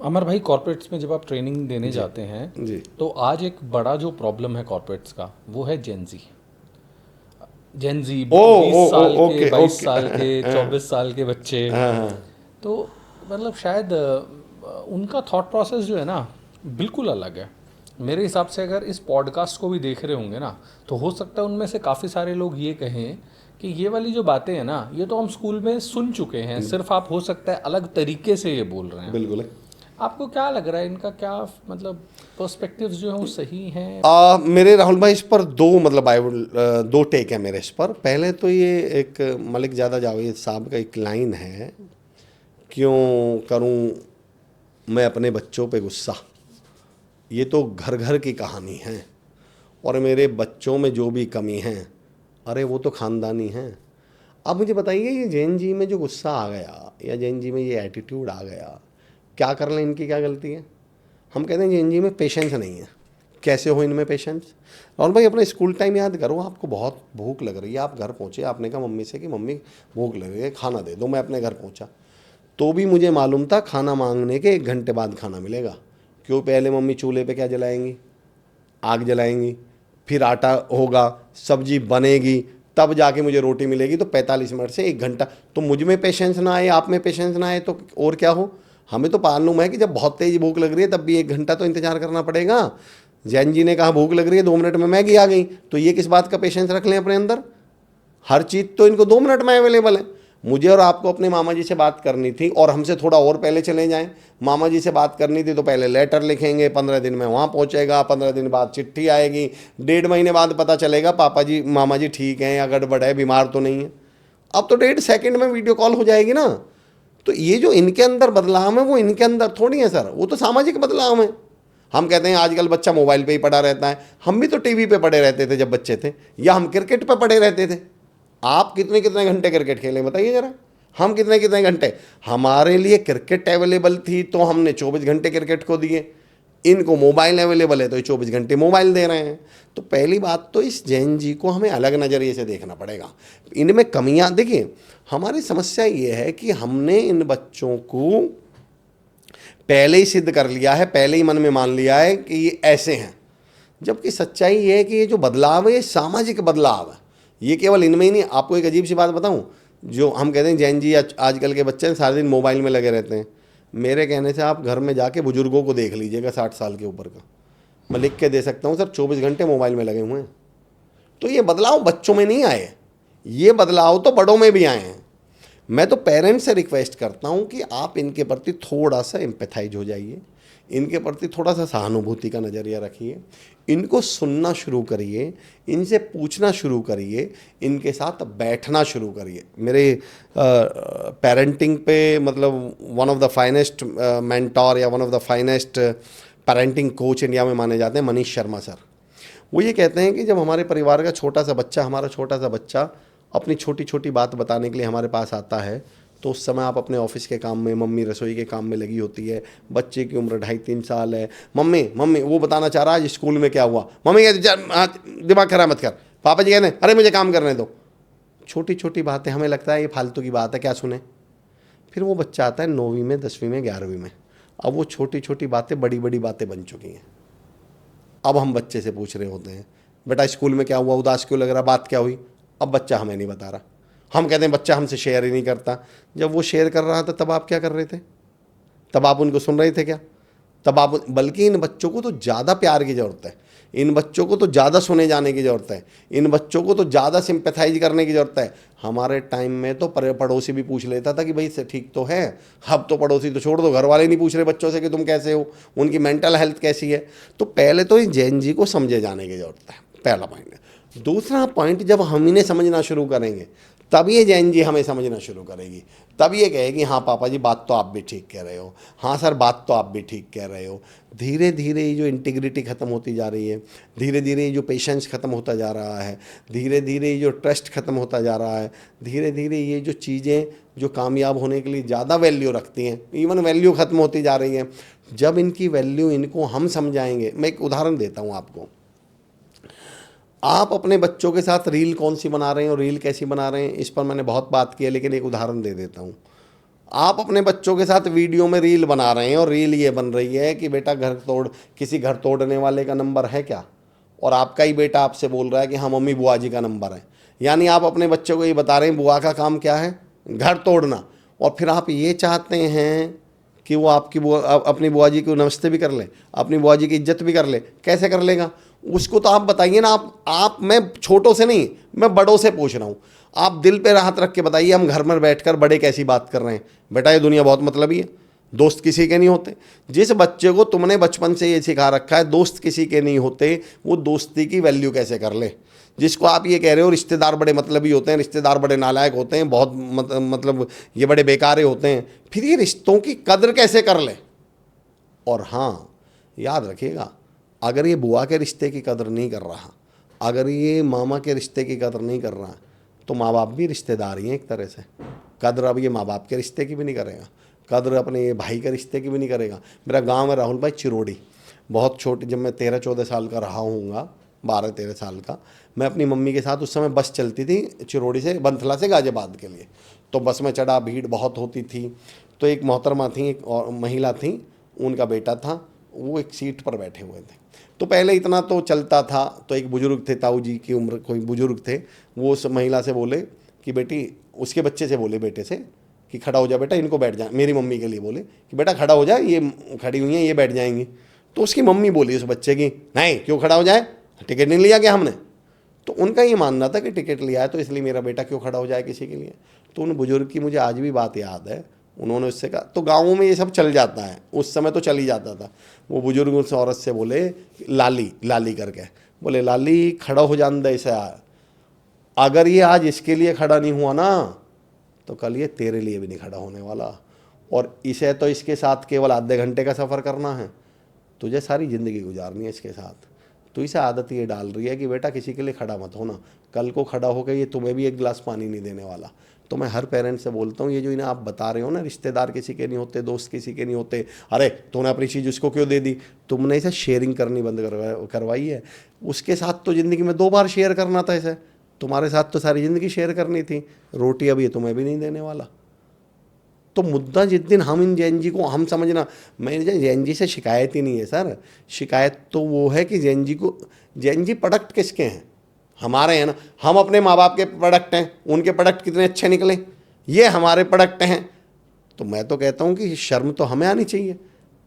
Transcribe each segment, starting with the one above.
अमर भाई, कॉर्पोरेट्स में जब आप ट्रेनिंग देने जाते हैं जी। तो आज एक बड़ा जो प्रॉब्लम है कॉर्पोरेट्स का वो है जेंजी। जेंजी ओ ओ 20 ओ साल के, ओके 22 ओके। साल के, हाँ 24 साल के बच्चे। हाँ। तो मतलब शायद उनका थॉट प्रोसेस जो है ना, बिल्कुल अलग है। मेरे हिसाब से अगर इस पॉडकास्ट को भी देख रहे होंगे ना, तो हो सकता है उनमें से काफ़ी सारे लोग ये कहें कि ये वाली जो बातें हैं ना, ये तो हम स्कूल में सुन चुके हैं, सिर्फ आप हो सकता है अलग तरीके से ये बोल रहे हैं। बिल्कुल है। आपको क्या लग रहा है, इनका क्या मतलब पर्सपेक्टिव्स जो हैं वो सही हैं? मेरे राहुल भाई इस पर दो मतलब आई वुड दो टेक है मेरे इस पर। पहले तो ये एक मलिक ज़्यादा जावेद साहब का एक लाइन है, क्यों करूं मैं अपने बच्चों पे गुस्सा, ये तो घर घर की कहानी है, और मेरे बच्चों में जो भी कमी है अरे वो तो ख़ानदानी है। अब मुझे बताइए, ये जैन जी में जो गुस्सा आ गया या जैन जी में ये एटीट्यूड आ गया, क्या कर लें, इनकी क्या गलती है? हम कहते हैं जैन जी में पेशेंस नहीं है। कैसे हो इनमें पेशेंस? और भाई अपना स्कूल टाइम याद करो, आपको बहुत भूख लग रही है, आप घर पहुँचे, आपने कहा मम्मी से कि मम्मी भूख लग रही है, खाना दे दो। मैं अपने घर पहुँचा तो भी मुझे मालूम था खाना मांगने के 1 घंटे बाद खाना मिलेगा। क्यों? पहले मम्मी चूल्हे पे क्या जलाएंगी, आग जलाएंगी, फिर आटा होगा, सब्जी बनेगी, तब जाके मुझे रोटी मिलेगी। तो 45 मिनट से 1 घंटा। तो मुझ में पेशेंस ना आए, आप में पेशेंस ना आए तो और क्या हो? हमें तो मालूम है कि जब बहुत तेज भूख लग रही है तब भी 1 घंटा तो इंतजार करना पड़ेगा। जैन जी ने कहा भूख लग रही है, 2 मिनट में मैगी आ गई, तो ये किस बात का पेशेंस रख लें अपने अंदर? हर चीज़ तो इनको 2 मिनट में अवेलेबल है। मुझे और आपको अपने मामा जी से बात करनी थी और हमसे थोड़ा और पहले चले जाएं, मामा जी से बात करनी थी तो पहले लेटर लिखेंगे, 15 दिन में वहाँ पहुँचेगा, 15 दिन बाद चिट्ठी आएगी, 1.5 महीने बाद पता चलेगा पापा जी मामा जी ठीक हैं या गड़बड़ है, बीमार तो नहीं है। अब तो 1.5 सेकंड में वीडियो कॉल हो जाएगी ना। तो ये जो इनके अंदर बदलाव है वो इनके अंदर थोड़ी है सर, वो तो सामाजिक बदलाव है। हम कहते हैं आजकल बच्चा मोबाइल पे ही पड़ा रहता है, हम भी तो टीवी पे पड़े रहते थे जब बच्चे थे, या हम क्रिकेट पे पड़े रहते थे। आप कितने कितने घंटे क्रिकेट खेले बताइए जरा? हम कितने कितने घंटे? हमारे लिए क्रिकेट अवेलेबल थी तो हमने 24 घंटे क्रिकेट को दिए। इनको मोबाइल अवेलेबल है तो ये 24 घंटे मोबाइल दे रहे हैं। तो पहली बात तो इस जैन जी को हमें अलग नज़रिए से देखना पड़ेगा। इनमें कमियां देखिए, हमारी समस्या ये है कि हमने इन बच्चों को पहले ही सिद्ध कर लिया है, पहले ही मन में मान लिया है कि ये ऐसे हैं। जबकि सच्चाई ये है कि ये जो बदलाव है ये सामाजिक बदलाव है, ये केवल इनमें ही नहीं। आपको एक अजीब सी बात बताऊं, जो हम कहते हैं जैन जी आजकल के बच्चे सारे दिन मोबाइल में लगे रहते हैं, मेरे कहने से आप घर में जाके बुजुर्गों को देख लीजिएगा 60 साल के ऊपर का, मैं लिख के दे सकता हूँ सर, 24 घंटे मोबाइल में लगे हुए हैं। तो ये बदलाव बच्चों में नहीं आए, ये बदलाव तो बड़ों में भी आए हैं। मैं तो पेरेंट्स से रिक्वेस्ट करता हूँ कि आप इनके प्रति थोड़ा सा एम्पैथाइज हो जाइए, इनके प्रति थोड़ा सा सहानुभूति का नज़रिया रखिए, इनको सुनना शुरू करिए, इनसे पूछना शुरू करिए, इनके साथ बैठना शुरू करिए। मेरे पेरेंटिंग पे मतलब one of the finest mentor या one of the finest parenting coach India में माने जाते हैं मनीष शर्मा सर। वो ये कहते हैं कि जब हमारे परिवार का छोटा सा बच्चा, हमारा छोटा सा बच्चा अपनी छोटी छोटी बात बताने के लिए हमारे पास आता है, तो उस समय आप अपने ऑफिस के काम में, मम्मी रसोई के काम में लगी होती है, बच्चे की उम्र 2.5-3 साल है, मम्मी मम्मी वो बताना चाह रहा है आज स्कूल में क्या हुआ, मम्मी कहती दिमाग खराब मत कर, पापा जी कहते हैं अरे मुझे काम करने दो। छोटी छोटी बातें हमें लगता है ये फालतू की बात है, क्या सुने। फिर वो बच्चा आता है 9वीं में, 10वीं में, 11वीं में, अब वो छोटी छोटी बातें बड़ी बड़ी बातें बन चुकी हैं। अब हम बच्चे से पूछ रहे होते हैं बेटा स्कूल में क्या हुआ, उदास क्यों लग रहा, बात क्या हुई? अब बच्चा हमें नहीं बता रहा, हम कहते हैं बच्चा हमसे शेयर ही नहीं करता। जब वो शेयर कर रहा था तब आप क्या कर रहे थे? तब आप उनको सुन रहे थे क्या? तब आप, बल्कि इन बच्चों को तो ज़्यादा प्यार की ज़रूरत है, इन बच्चों को तो ज़्यादा सुने जाने की ज़रूरत है, इन बच्चों को तो ज़्यादा सिंपैथाइज करने की ज़रूरत है। हमारे टाइम में तो पड़ोसी भी पूछ लेता था कि भाई से ठीक तो है। अब तो पड़ोसी तो छोड़ दो, घर वाले नहीं पूछ रहे बच्चों से कि तुम कैसे हो, उनकी मेंटल हेल्थ कैसी है। तो पहले तो इस जैन जी को समझे जाने की ज़रूरत है, पहला पॉइंट है। दूसरा पॉइंट, जब हम इन्हें समझना शुरू करेंगे तब ये जैन जी हमें समझना शुरू करेगी, तब ये कहेगी हाँ पापा जी बात तो आप भी ठीक कह रहे हो, हाँ सर बात तो आप भी ठीक कह रहे हो। धीरे धीरे ये जो इंटीग्रिटी ख़त्म होती जा रही है, धीरे धीरे ये जो पेशेंस ख़त्म होता जा रहा है, धीरे धीरे ये जो ट्रस्ट ख़त्म होता जा रहा है, धीरे धीरे ये जो चीज़ें जो कामयाब होने के लिए ज़्यादा वैल्यू रखती हैं, इवन वैल्यू ख़त्म होती जा रही हैं। जब इनकी वैल्यू इनको हम समझाएंगे, मैं एक उदाहरण देता हूँ आपको। आप अपने बच्चों के साथ रील कौन सी बना रहे हैं और रील कैसी बना रहे हैं, इस पर मैंने बहुत बात की है, लेकिन एक उदाहरण दे देता हूँ। आप अपने बच्चों के साथ वीडियो में रील बना रहे हैं और रील ये बन रही है कि बेटा किसी घर तोड़ने वाले का नंबर है क्या, और आपका ही बेटा आपसे बोल रहा है कि हाँ मम्मी बुआ जी का नंबर है। यानी आप अपने बच्चों को ये बता रहे हैं बुआ का काम क्या है, घर तोड़ना, और फिर आप ये चाहते हैं कि वो अपनी बुआ जी को नमस्ते भी कर ले, अपनी बुआ जी की इज्जत भी कर ले। कैसे कर लेगा उसको तो आप बताइए ना। मैं छोटों से नहीं, मैं बड़ों से पूछ रहा हूँ। आप दिल पे राहत रख के बताइए, हम घर में बैठकर बड़े कैसी बात कर रहे हैं। बेटा ये दुनिया बहुत मतलबी है, दोस्त किसी के नहीं होते। जिस बच्चे को तुमने बचपन से ये सिखा रखा है दोस्त किसी के नहीं होते, वो दोस्ती की वैल्यू कैसे कर ले। जिसको आप ये कह रहे हो रिश्तेदार बड़े मतलबी होते हैं, रिश्तेदार बड़े नालायक होते हैं, बहुत मतलब ये बड़े बेकारे होते हैं, फिर ये रिश्तों की कदर कैसे कर ले। और हाँ याद रखिएगा, अगर ये बुआ के रिश्ते की कदर नहीं कर रहा, अगर ये मामा के रिश्ते की कदर नहीं कर रहा, तो माँ बाप भी रिश्तेदार ही हैं एक तरह से। कदर अब ये माँ बाप के रिश्ते की भी नहीं करेगा, कदर अपने ये भाई के रिश्ते की भी नहीं करेगा। मेरा गांव है राहुल भाई चिरोड़ी, बहुत छोटी, जब मैं 13-14 साल का रहा हूँगा, 12-13 साल का, मैं अपनी मम्मी के साथ, उस समय बस चलती थी चिरोड़ी से बंथला से गाजियाबाद के लिए, तो बस में चढ़ा, भीड़ बहुत होती थी। तो एक मोहतरमा थी, एक और महिला थी, उनका बेटा था, वो एक सीट पर बैठे हुए थे। तो पहले इतना तो चलता था, तो एक बुजुर्ग थे, ताऊ जी की उम्र कोई बुजुर्ग थे, वो उस महिला से बोले कि बेटी, उसके बच्चे से बोले बेटे से कि खड़ा हो जा बेटा, इनको बैठ जाए, मेरी मम्मी के लिए बोले कि बेटा खड़ा हो जाए, ये खड़ी हुई हैं, ये बैठ जाएंगी। तो उसकी मम्मी बोली उस बच्चे की, नहीं क्यों खड़ा हो जाए, टिकट नहीं लिया क्या हमने। तो उनका ये मानना था कि टिकट लिया है तो इसलिए मेरा बेटा क्यों खड़ा हो जाए किसी के लिए। तो उन बुजुर्ग की मुझे आज भी बात याद है, उन्होंने उससे कहा, तो गाँवों में ये सब चल जाता है, उस समय तो चल ही जाता था। वो बुजुर्ग उस औरत से बोले, लाली लाली करके बोले, लाली खड़ा हो जान दे इसे, अगर ये आज इसके लिए खड़ा नहीं हुआ ना तो कल ये तेरे लिए भी नहीं खड़ा होने वाला, और इसे तो इसके साथ केवल आधे घंटे का सफ़र करना है, तुझे सारी ज़िंदगी गुजारनी है इसके साथ। तो इसे आदत ये डाल रही है कि बेटा किसी के लिए खड़ा मत होना, कल को खड़ा होकर ये तुम्हें भी एक गिलास पानी नहीं देने वाला। तो मैं हर पेरेंट से बोलता हूँ, ये जो इन्हें आप बता रहे हो ना, रिश्तेदार किसी के नहीं होते, दोस्त किसी के नहीं होते, अरे तूने अपनी चीज़ उसको क्यों दे दी, तुमने इसे शेयरिंग करनी बंद करवाई है। उसके साथ तो ज़िंदगी में 2 बार शेयर करना था इसे, तुम्हारे साथ तो सारी ज़िंदगी शेयर करनी थी, रोटी अभी ये तुम्हें भी नहीं देने वाला। तो मुद्दा जिस दिन हम इन जैन जी को हम समझना, मैं जैन जी से शिकायत ही नहीं है सर, शिकायत तो वो है कि जैन जी प्रोडक्ट किसके हैं, हमारे हैं ना। हम अपने माँ बाप के प्रोडक्ट हैं, उनके प्रोडक्ट कितने अच्छे निकले, ये हमारे प्रोडक्ट हैं। तो मैं तो कहता हूँ कि शर्म तो हमें आनी चाहिए,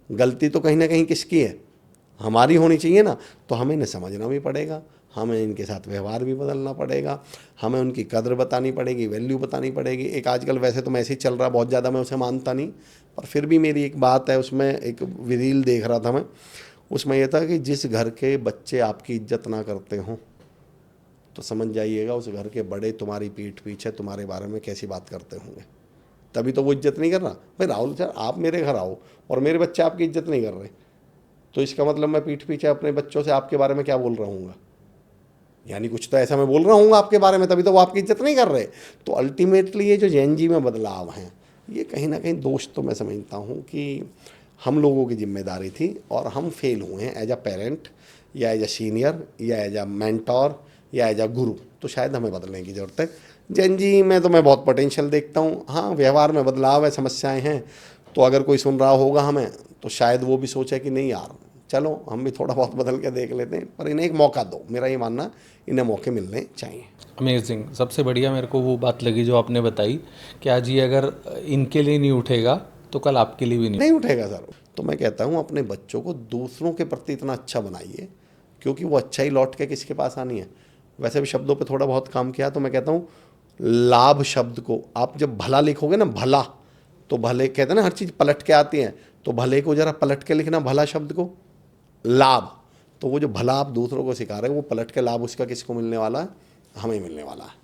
गलती तो कहीं ना कहीं किसकी है, हमारी होनी चाहिए ना। तो हमें इन्हें समझना भी पड़ेगा, हमें इनके साथ व्यवहार भी बदलना पड़ेगा, हमें उनकी कदर बतानी पड़ेगी, वैल्यू बतानी पड़ेगी। एक आजकल वैसे तो मैं ऐसे ही चल रहा, बहुत ज़्यादा मैं उसे मानता नहीं, पर फिर भी मेरी एक बात है, उसमें एक रील देख रहा था मैं, उसमें यह था कि जिस घर के बच्चे आपकी इज्जत ना करते हों तो समझ जाइएगा उस घर के बड़े तुम्हारी पीठ पीछे तुम्हारे बारे में कैसी बात करते होंगे, तभी तो वो इज्जत नहीं कर रहा। भाई राहुल सर, आप मेरे घर आओ और मेरे बच्चे आपकी इज्जत नहीं कर रहे, तो इसका मतलब मैं पीठ पीछे अपने बच्चों से आपके बारे में क्या बोल रहा हूँ, यानी कुछ तो ऐसा मैं बोल रहा हूँ आपके बारे में, तभी तो वो आपकी इज्जत नहीं कर रहे। तो अल्टीमेटली ये जो जैन जी में बदलाव हैं, ये कहीं ना कहीं दोष तो मैं समझता हूँ कि हम लोगों की जिम्मेदारी थी, और हम फेल हुए हैं एज अ पेरेंट या एज अ सीनियर या एज अ मेंटोर या एज अ गुरु। तो शायद हमें बदलने की ज़रूरत है। जैन जी में तो मैं बहुत पोटेंशियल देखता हूँ। हाँ, व्यवहार में बदलाव है, समस्याएं हैं, तो अगर कोई सुन रहा होगा हमें, तो शायद वो भी सोचे कि नहीं यार, चलो हम भी थोड़ा बहुत बदल के देख लेते हैं, पर इन्हें एक मौका दो। मेरा ये मानना, इन्हें मौके मिलने चाहिए। अमेजिंग, सबसे बढ़िया मेरे को वो बात लगी जो आपने बताई कि आज ये अगर इनके लिए नहीं उठेगा तो कल आपके लिए भी नहीं। नहीं उठेगा सर। तो मैं कहता हूँ अपने बच्चों को दूसरों के प्रति इतना अच्छा बनाइए, क्योंकि वो अच्छा ही लौट के किसके पास आनी है। वैसे भी शब्दों पे थोड़ा बहुत काम किया, तो मैं कहता हूँ लाभ शब्द को आप जब भला लिखोगे ना, भला, तो भले कहते हैं ना हर चीज़ पलट के आती है, तो भले को ज़रा पलट के लिखना, भला शब्द को लाभ। तो वो जो भला आप दूसरों को सिखा रहे हो, वो पलट के लाभ उसका किसको मिलने वाला है, हमें मिलने वाला है।